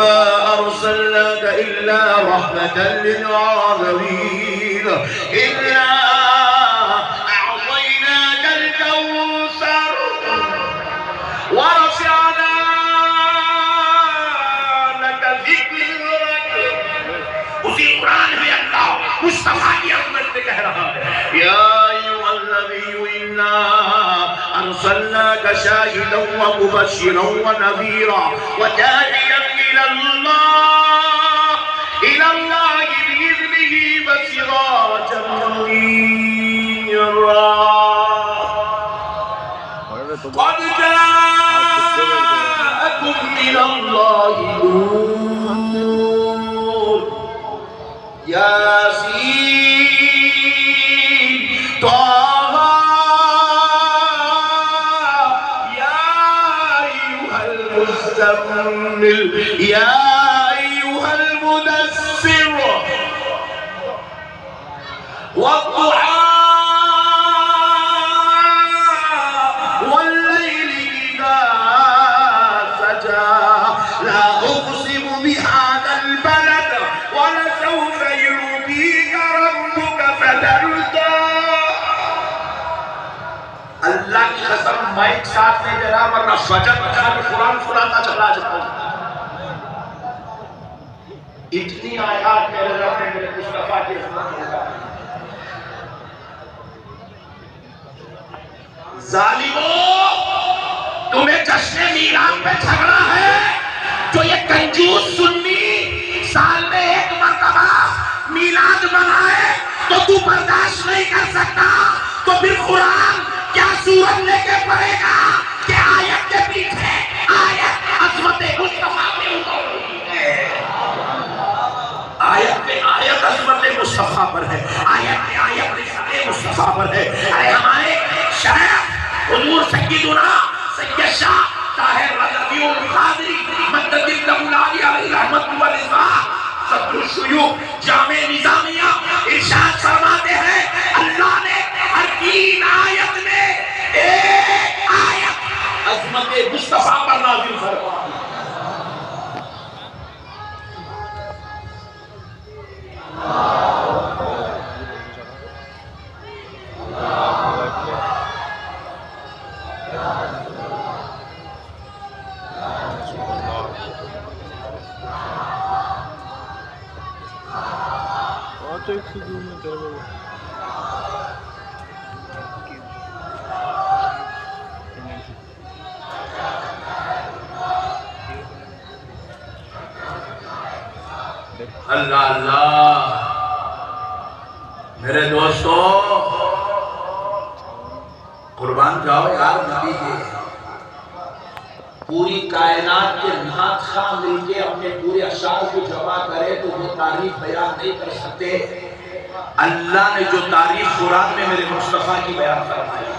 وما أرسلناك إلا رحمة للعالمين إنا أعطيناك الكوثر ورفعنا لك ذكرك. اسی قرآن میں اللہ مصطفیٰ کی عظمت سے کہہ رہا ہے یا ایھا النبی انا ارسلناک شاہدا ومبشرا ونذیرا وداعیا الى اللہ بإذنہ وسراجا منیرا. قد جاءكم من الله نور ياسين طه يا أيها المزمل يا أيها المدثر والضحى والليل إذا سجى لا أقسم بهذا البلد ولسوف يعطيك ربك فترضى. اللہ کی قسم مائک ساتھ میں جرا ورنہ فجر بجا میں قرآن سناتا چلا جاتا ہوں. اتنی آیات میرے رب نے میرے مصطفیٰ کی خدمت میں لگا. ظالموں تمہیں جشن میلاد پہ جھگڑا ہے. جو یہ کنجوس سنی سال میں ایک مرتبہ میلاد منائے تو تو برداشت نہیں کر سکتا تو پھر قرآن کیا صورت لے کے پڑھے گا کہ آیت کے پیچھے آیت عظمت مصطفیٰ میں اتری ہے. آیت میں آیت عظمت مصطفیٰ پر ہے. آیت میں آیت رسالت مصطفیٰ پر ہے. ارے ہمارے شیخ حضور سیدنا سید شاہ طاہر رضوی القادری مدد الدولاری علیہ رحمت و رضوان صدر الشیوخ جامع نظامیہ ارشاد فرماتے ہیں اللہ نے ہر 3 آیت میں ایک آیت عظمت مصطفیٰ پر نازل فرمائی. اللہ اللہ میرے دوستو قربان جاؤ یار نبی کے پوری کائنات کے نعت خواہ مل کے اپنے پورے اشعار کو جمع کرے تو وہ تعریف بیان نہیں کر سکتے. اللہ نے جو تعریف قرآن میں میرے مصطفیٰ کی بیان فرمائی.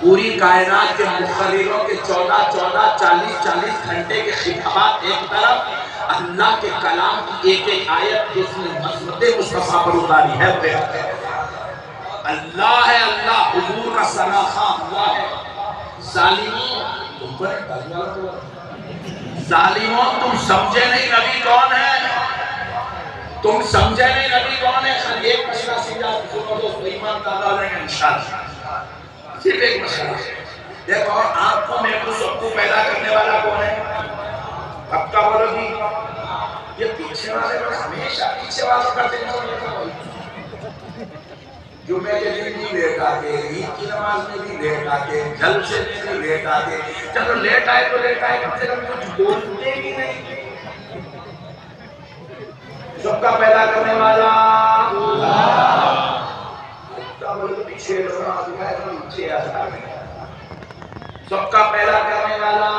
پوری کائنات کے مقرروں کے 40 گھنٹے کے خطابات ایک طرف اللہ کے کلام کی ایک آیت جس نے عظمت مصطفیٰ پر اتاری ہے. اللہ ہے اللہ حضور کا سراخا ہوا ہے. ظالموں تم سمجھے نہیں نبی کون ہے. تم سمجھے نہیں نبی کون ہے. ایک مسئلہ سمجھا سنو دوست ایمان تعالیٰ لیں گے انشاءاللہ. صرف ایک مسئلہ دیکھو آپ کو میں کو سب کو پیدا کرنے والا کون ہے. پکا بولو گی یہ پیچھے والے لوگ ہمیشہ پیچھے والوں کرتے ہیں. جمعے کے دن بھی لیٹ آتے, عید کی نماز میں بھی لیٹ آتے, جلسے میں بھی لیٹ آتے. چلو لیٹ آئے تو لیٹ آئے, کم سے کم کچھ بولتے ہی نہیں. سب کا پیدا کرنے والا پیچھے سب کا پیدا کرنے والا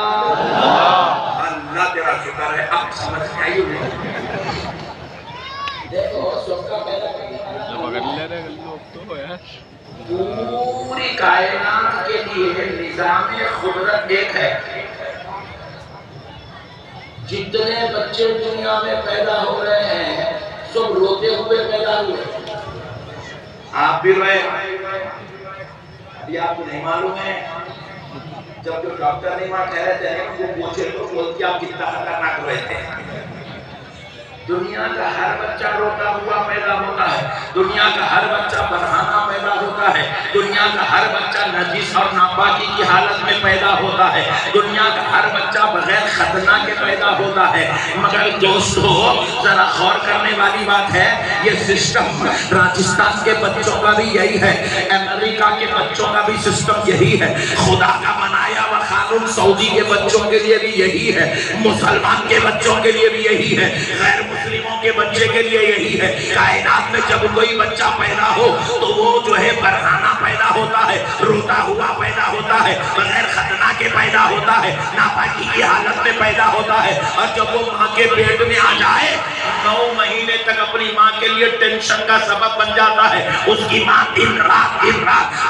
اللہ. تیرا شکر ہے اب سمجھ آئی ہوئی. دیکھو سب کا پیدا کرنے والا پوری کائنات کے لیے نظام قدرت ایک ہے. جتنے بچے دنیا میں پیدا ہو رہے ہیں سب روتے ہوئے پیدا ہوئے. آپ بھی روئے. ابھی آپ کو نہیں معلوم ہے جب جو ڈاکٹر نے وہاں کہہ رہے تھے وہ پوچھے تو بولتی آپ کتنا خطرناک ہوئے تھے. دنیا کا ہر بچہ روتا ہوا پیدا ہوتا ہے, دنیا کا ہر بچہ برہنہ پیدا ہوتا ہے, دنیا کا ہر بچہ نجس اور ناپاکی کی حالت میں پیدا ہوتا ہے, دنیا کا ہر بچہ بغیر ختنہ کے پیدا ہوتا ہے. مگر دوستو ذرا غور کرنے والی بات ہے, یہ سسٹم راجستھان کے بچوں کا بھی یہی ہے, امریکہ کے بچوں کا بھی سسٹم یہی ہے, خدا کا بنایا ہوا قانون سعودی کے بچوں کے لیے بھی یہی ہے, مسلمان کے بچوں کے لیے بھی یہی ہے, غیر مسلموں کے بچے کے لیے یہی ہے. کائنات میں جب کوئی بچہ پیدا ہو تو وہ جو ہے برہنہ پیدا ہوتا ہے, روتا ہوا پیدا ہوتا ہے, بغیر ختنہ کے پیدا ہوتا ہے, ناپاکی کی حالت میں پیدا ہوتا ہے. اور جب وہ ماں کے پیٹ میں آ جائے 9 مہینے تک اپنی ماں کے لیے ٹینشن کا سبب بن جاتا ہے. اس کی ماں دن رات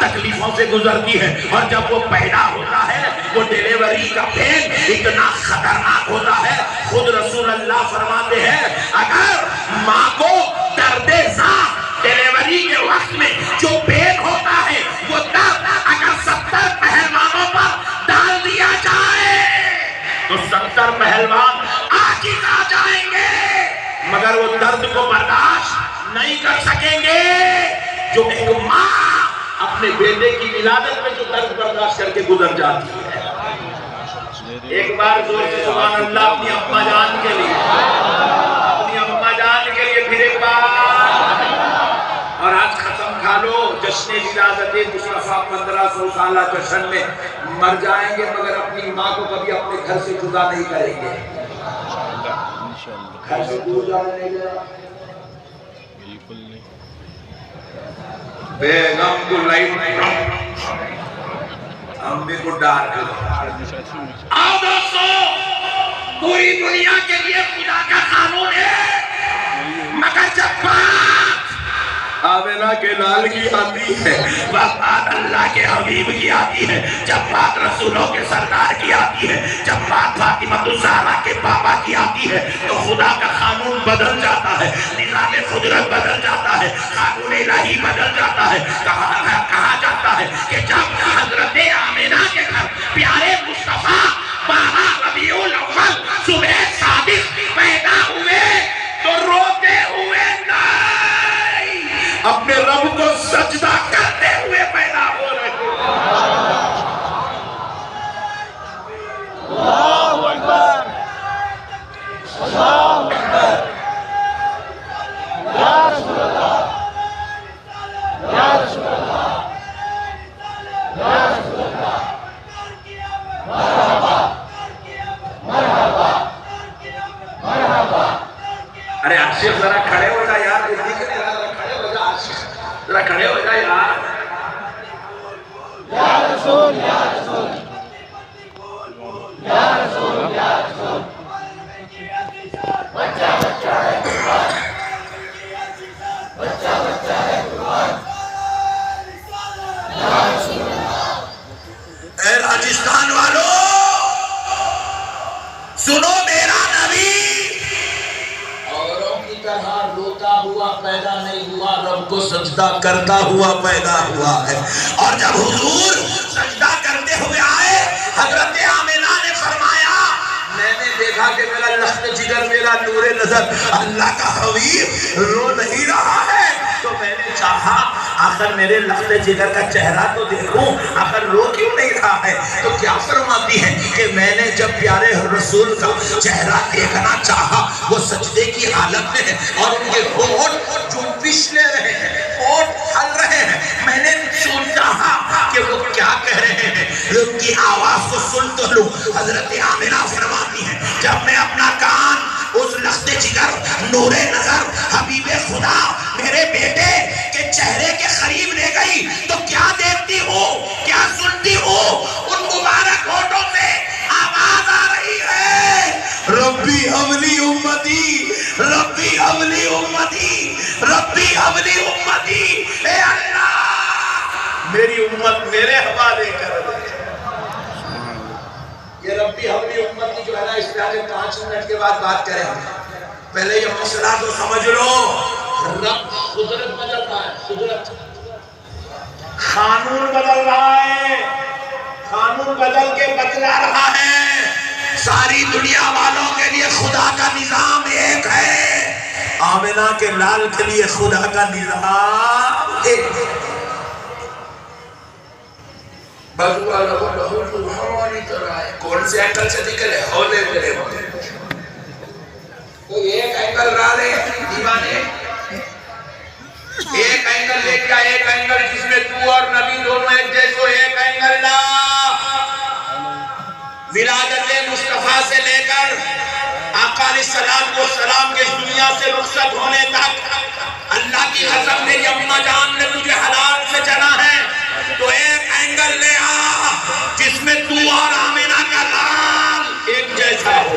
تکلیفوں سے گزرتی ہے. اور جب وہ پیدا ہوتا ہے وہ ڈیلیوری کا پین اتنا خطرناک ہوتا ہے, خود رسول اللہ فرماتے ہیں اگر ماں کو درد زاں ڈیلیوری کے وقت میں جو پین ہوتا ہے وہ درد اگر 70 پہلوانوں پر ڈال دیا جائے تو 70 پہلوان عاجز آ جائیں گے, مگر وہ درد کو برداشت نہیں کر سکیں گے. جو ایک ماں اپنے بیٹے کی ولادت میں جو درد برداشت کر کے گزر جاتی ہے. ایک بار زور سے سبحان اللہ اپنی اماں جان کے لیے, اپنی اماں جان کے لیے پھر ایک بار. اور آج ختم کھا لو جشن ولادت مصطفیٰ 1500 سالہ جشن میں مر جائیں گے مگر اپنی ماں کو کبھی اپنے گھر سے جدا نہیں کریں گے. گھر سے دور جانے نہیں دے رہا, بالکل نہیں. بیگم کو لائٹ امبی کو ڈارک. آؤ دوستو, پوری دنیا کے لیے خدا کا قانون ہے, مگر جب بات آمینہ کے لال کی آتی ہے, بات اللہ کے حبیب کی آتی ہے, جب بات رسولوں کے سردار کی آتی ہے, جب بات فاطمہ الزہرا کے بابا کی آتی ہے تو خدا کا قانون بدل جاتا ہے, نظام قدرت بدل جاتا ہے, قانون الہی بدل جاتا ہے. کہا جاتا ہے کہ جب حضرت آمینہ کے گھر پیارے مصطفیٰ 12 ربیع الاول صبح صادق پیدا ہوئے تو روتے ہوئے نہیں, اپنے رب کو سجدہ کرتے ہوئے پیدا ہو رہے ہیں. اللہ اکبر, اللہ اکبر. یا رسول اللہ, یا رسول اللہ, یا رسول اللہ. مرحبا, مرحبا, مرحبا. ارے عاشق ذرا کھڑے ہو جا یار, کھڑے ہو جا عاشق, ذرا کھڑے ہو جا یار. یا رسول, یا رسول, یا رسول, یا رسول. بچہ بچہ ہے قربان, بچہ بچہ ہے قربان. یا رسول اللہ. اے راجستھان والو سنو, میرا نبی اوروں کی طرح روتا ہوا پیدا نہیں ہوا, رب کو سجدہ کرتا ہوا پیدا ہوا ہے. اور جب حضور سجدہ کرتے ہوئے آئے, حضرت آمینہ نے فرمایا میں نے دیکھا کہ میرا لخت جگر, میرا نور نظر اللہ کا حبیب رو نہیں رہا ہے, تو میں نے چاہا آخر میرے لخت جگر کا چہرہ تو دیکھوں, آخر رو کیوں نہیں رہا ہے. تو کیا فرماتی ہے کہ میں نے جب پیارے رسول کا چہرہ دیکھنا چاہا, وہ سجدے کی حالت میں ہے اور ان کے ہونٹ جو پچھلے رہے ہیں, ہونٹ ہل رہے ہیں, میں نے چاہا کہ وہ کیا کہہ رہے ہیں, ان کی آواز کو سن تو لوں. حضرت آمینہ فرماتی ہے جب میں اپنا کان اس لخت جگر نور نظر حبیب خدا میرے بیٹے کے چہرے کے قریب لے گئی تو کیا دیکھتی ہو, کیا سنتی ہو, ان مبارک ہونٹوں سے آواز آ رہی ہے, ربی حولی امتی, ربی حولی امتی, ربی حولی امتی. اے اللہ میری امت میرے حوالے کر دے. یہ ربی حولی امتی جو ہے نا, اس پہ آگے 5 منٹ کے بعد بات کریں گے. پہلے یہ مسئلہ تو سمجھ لو, رب قدرت بدل رہا ہے, قدرت قانون بدل رہا ہے. قانون بدل کے بتلا رہا ہے ساری دنیا والوں کے لیے خدا کا نظام ایک ہے، آمنہ کے لال کے لیے خدا کا نظام ایک ہے۔ بازو والا بولا حضور ہماری طرح ہے، کون سے اینگل سے نکلے ہولے میرے ہوتے کوئی ایک اینگل را لے دیوانے، ایک اینگل لے کیا، ایک اینگل جس میں تو اور نبی دونوں ایک جیسو، ایک اینگل لا ولادت مصطفیٰ سے لے کر آقا علیہ السلام کے اس دنیا سے رخصت ہونے تک اللہ کی قسم میری اماں جان نے تجھے حلال سے جنا ہے، تو ایک اینگل لے آ جس میں تو اور آمنہ کا لال ایک جیسا ہو،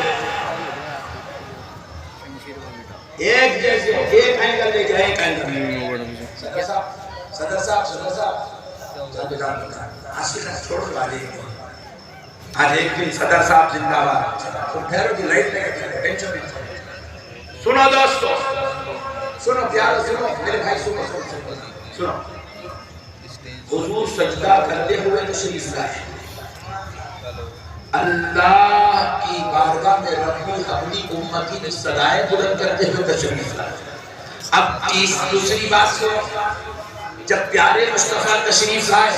ایک جیسے، ایک اینگل لے جائے، ایک اینگل۔ صدر صاحب عاشقہ چھوڑ والے آج ایک دن صدر صاحب زندہ باد تو ٹھہرو کی لائٹ لے کے ٹینشن نہیں۔ سنو دوستو، سنو پیارو، سنو میرے بھائی، سنو حضور سجدہ کرتے ہوئے تشریف لائے، اللہ کی بارگاہ میں ربی حبلی امتی نے صدائے بلند کرتے ہوئے تشریف لائے۔ اب دوسری بات سنو، جب پیارے مصطفیٰ تشریف لائے،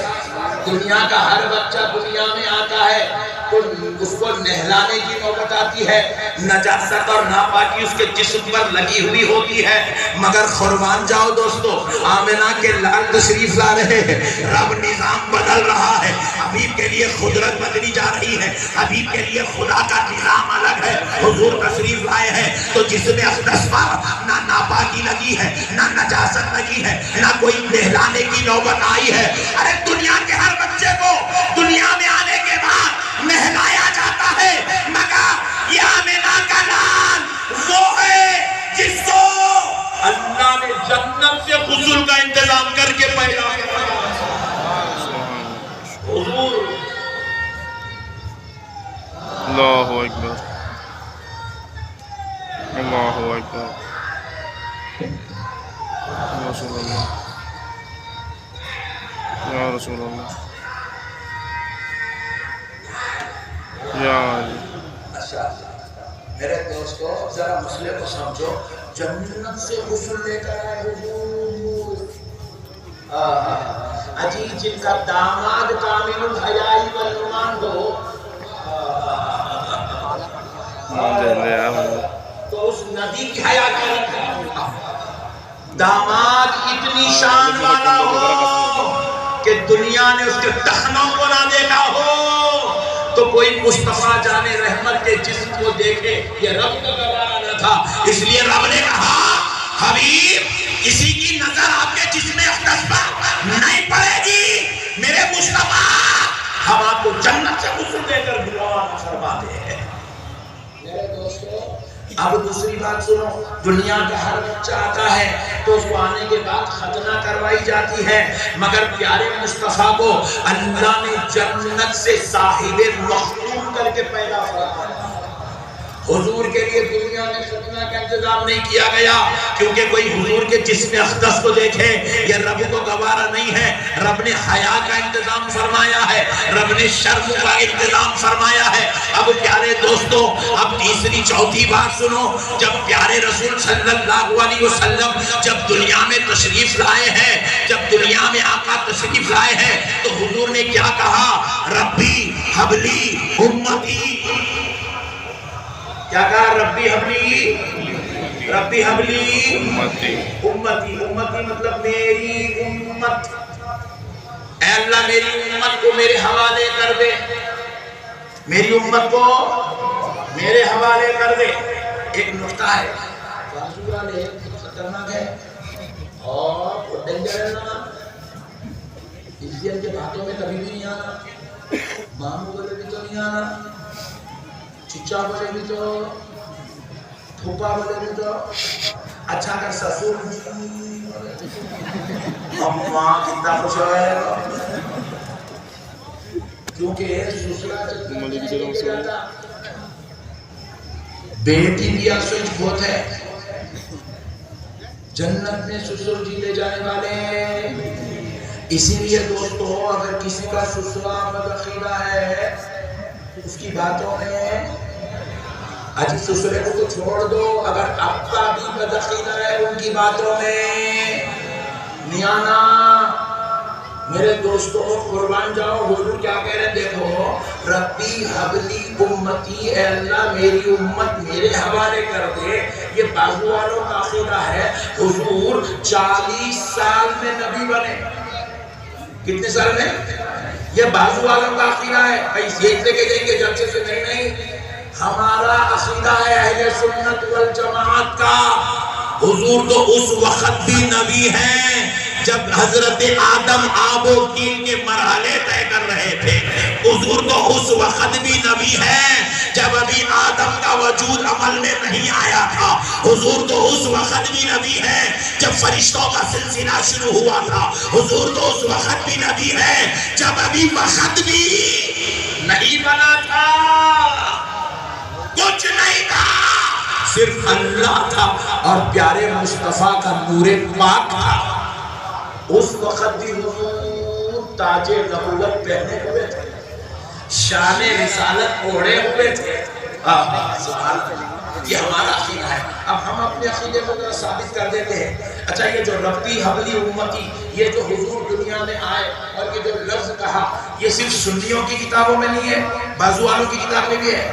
دنیا کا ہر بچہ دنیا میں آتا ہے تو اس کو نہلانے کی نوبت آتی ہے، نجاست اور ناپاکی اس کے جسم پر لگی ہوئی ہوتی ہے، مگر قربان جاؤ دوستو، آمنہ کے لال تشریف لا رہے ہیں، رب نظام بدل رہا ہے، حبیب کے لیے قدرت بدلی جا رہی ہے، حبیب کے لیے خدا کا نظام الگ ہے، حضور تشریف لائے ہیں تو جسم اقدس پر نہ ناپاکی لگی ہے، نہ نجاست لگی ہے، نہ کوئی نہلانے کی نوبت آئی ہے۔ ارے دنیا کے ہر بچے کو دنیا میں آنے کے بعد نہلایا جاتا ہے، مگر یہ آمنہ کا لال وہ ہے جس کو اللہ نے جنت سے غسل کا انتظام کر کے پیدا کیا۔ حضور اللہ اکبر، اللہ اکبر، رسول اللہ، یا رسول اللہ، یا علی۔ میرے دوستو ذرا مسئلے کو سمجھو، جنت سے غسل لے کر آئے حضور، اجی جن کا داماد کامل الحیائی والایمان ہو تو اس نبی کی حیا کا داماد اتنی شان والا ہو کہ دنیا نے اس کے ٹخنوں کو نہ دیکھا ہو تو کوئی مصطفیٰ جان رحمت کے جسم کو دیکھے یہ رب کا گوارا نہ تھا، اس لیے رب نے کہا حبیب کسی کی نظر آپ کے جسم اقدس پر نہیں پڑے گی، میرے مصطفیٰ ہم آپ کو جنت سے غسل دے کر روانہ فرماتے ہیں۔ میرے دوستو اب دوسری بات سنو، دنیا کا ہر بچہ آتا ہے تو اس کو آنے کے بعد ختنہ کروائی جاتی ہے، مگر پیارے مصطفیٰ کو اللہ نے جنت سے صاحب مخدوم کر کے پیدا فرمایا۔ حضور کے لیے دنیا میں ختنہ کا انتظام نہیں کیا گیا کیونکہ کوئی حضور کے جسم اقدس کو دیکھے یہ رب کو گوارا نہیں ہے، رب نے حیا کا انتظام فرمایا ہے، رب نے شرم کا انتظام فرمایا ہے۔ اب پیارے دوستو اب تیسری چوتھی بات سنو، جب پیارے رسول صلی اللہ علیہ وسلم جب دنیا میں تشریف لائے ہیں، جب دنیا میں آقا تشریف لائے ہیں تو حضور نے کیا کہا؟ ربی حبلی امتی، کیا کہا؟ ربی حبلی، ربی حبلی امتی، امتی مطلب میری امت، اے اللہ میری امت کو میرے حوالے کر دے، میری امت کو میرے حوالے کر دے۔ ایک نقطہ ہے بازو والے خطرناک ہے اور ڈینجر ہے نا، اس لیے ان کے باتوں میں کبھی بھی نہیں آنا، ماموں بولے بھی تو نہیں آنا، چچا بولے بھی تو، پھوپا بولے بھی تو، اچھا کر سسور اماں کتنا خوش ہے کیونکہ سسرا جاتا بیٹی بھی سوچ بہت ہے، جنت میں سسر جی لے جانے والے اسی لیے دوستو اگر کسی کا سسرا بد عقیدہ ہے اس کی باتوں میں اجی سسرے کو تو چھوڑ دو، اگر اب کا بھی بد عقیدہ ہے ان کی باتوں میں نہیں آنا۔ میرے دوستو قربان جاؤ، حضور کیا کہہ رہے ہیں؟ دیکھو، ربی حبلی امتی، اے اللہ میری امت میرے حوالے کر دے، یہ بازو والوں کا عقیدہ ہے۔ حضور 40 سال میں نبی بنے، کتنے سال میں؟ یہ بازو والوں کا عقیدہ ہے، یہ لے کے جائیں گے جلسے سے نہیں، ہمارا عقیدہ ہے اہل سنت والجماعت کا۔ حضور تو اس وقت بھی نبی ہیں جب حضرت آدم آب و تین کے مرحلے طے کر رہے تھے۔ حضور تو اس وقت بھی نبی ہیں جب ابھی آدم کا وجود عمل میں نہیں آیا تھا۔ حضور تو اس وقت بھی نبی ہیں جب فرشتوں کا سلسلہ شروع ہوا تھا۔ حضور تو اس وقت بھی نبی ہیں جب ابھی وقت بھی نہیں بنا تھا، کچھ نہیں تھا، صرف اللہ تھا اور پیارے مصطفیٰ کا نور پاک تھا۔ اس وقت بھی حضور تاج نبوت پہنے ہوئے تھے، شان رسالت اوڑھے ہوئے تھے۔ سبحان اللہ، یہ ہمارا عقیدہ ہے۔ اب ہم اپنے عقیدے کو ذرا ثابت کر دیتے ہیں۔ اچھا، یہ جو ربی حبلی امتی، یہ جو حضور دنیا میں آئے اور یہ جو لفظ کہا، یہ صرف سنیوں کی کتابوں میں نہیں ہے، بازو والوں کی کتاب میں بھی ہے۔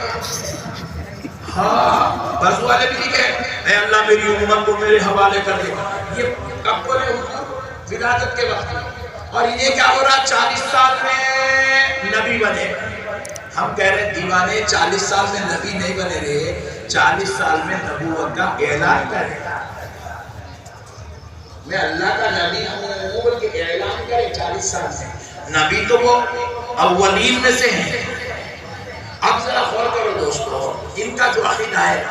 ہاں، بازو والے بھی لکھے اے اللہ میری امت کو میرے حوالے کر دے۔ یہ کب بولے حضور؟ ولادت کے وقت۔ اور یہ کیا ہو رہا؟ 40 سال میں نبی بنے۔ ہم کہہ رہے دیوانے 40 سال میں نبی نہیں بنے رہے، 40 سال میں نبوت کا اعلان کرے۔ میں اللہ کا نبی ہوں بلکہ اعلان کرے 40 سال سے۔ نبی تو وہ اولین میں سے ہیں۔ اب ذرا غور کرو دوستو، ان کا جو عقیدہ ہے،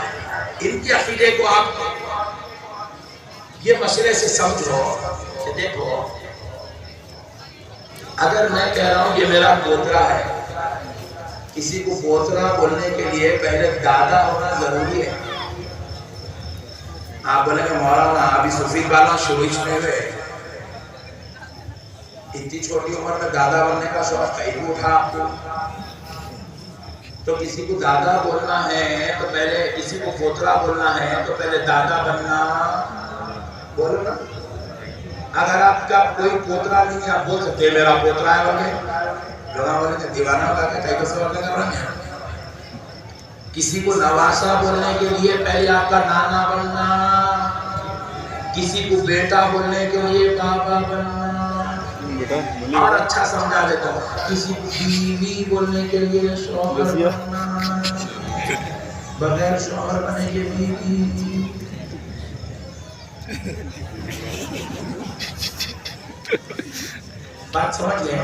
ان کے عقیدے کو آپ یہ مسئلے سے سمجھو کہ دیکھو، اگر میں کہہ رہا ہوں یہ میرا پوترا ہے، کسی کو پوترا بولنے کے لیے پہلے دادا ہونا ضروری ہے۔ آپ بولیں کہ مولانا ابھی سفید بالا شروع میں ہوئے، اتنی چھوٹی عمر میں دادا بننے کا شوق کہیں اٹھا آپ کو؟ تو کسی کو دادا بولنا ہے تو پہلے، کسی کو پوترا بولنا ہے تو پہلے دادا بننا، بولو نا۔ اگر آپ کا کوئی پوترا نہیں ہے، آپ بول سکتے ہیں میرا پوترا ہے وغیرہ، لوگاں بولے کہ دیوانہ ہوگا کہ کئی کسے وغیرہ کر رہے ہیں۔ کسی کو نواسا بولنے کے لیے پہلے آپ کا نانا بننا، کسی کو بیٹا بولنے کے لیے بابا بننا، اور اچھا سمجھا دیتا ہوں، کسی کو بیوی بولنے کے لیے شوہر بننا، بغیر شوہر بنے کے بیوی۔ بات سمجھ لیں؟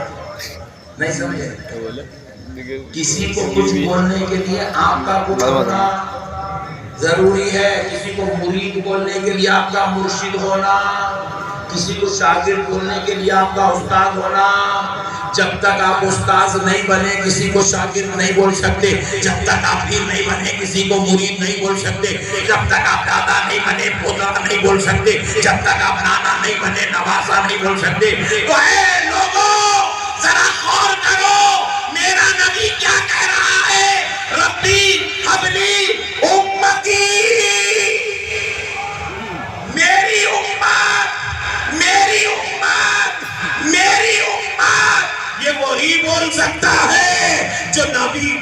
نہیں سمجھے؟ کسی کو کچھ بولنے کے لیے آپ کا کچھ ہونا ضروری ہے، کسی کو مرید بولنے کے لیے آپ کا مرشد ہونا، کسی کو شاگرد بولنے کے لیے آپ کا استاد ہونا۔ جب تک آپ استاد نہیں بنے کسی کو شاگرد نہیں بول سکتے، جب تک آپ پیر نہیں بنے کسی کو مرید نہیں بول سکتے، جب تک آپ دادا نہیں بنے پوتا نہیں بول سکتے، جب تک آپ نانا نہیں بنے نواسا نہیں بول سکتے۔ تو اے لوگوں ذرا غور کرو، میرا نبی کیا کہہ رہا ہے؟ ربی حبلی امتی، میری امت، میری امت، میری امت۔ یہ وہی بول سکتا ہے جو نبی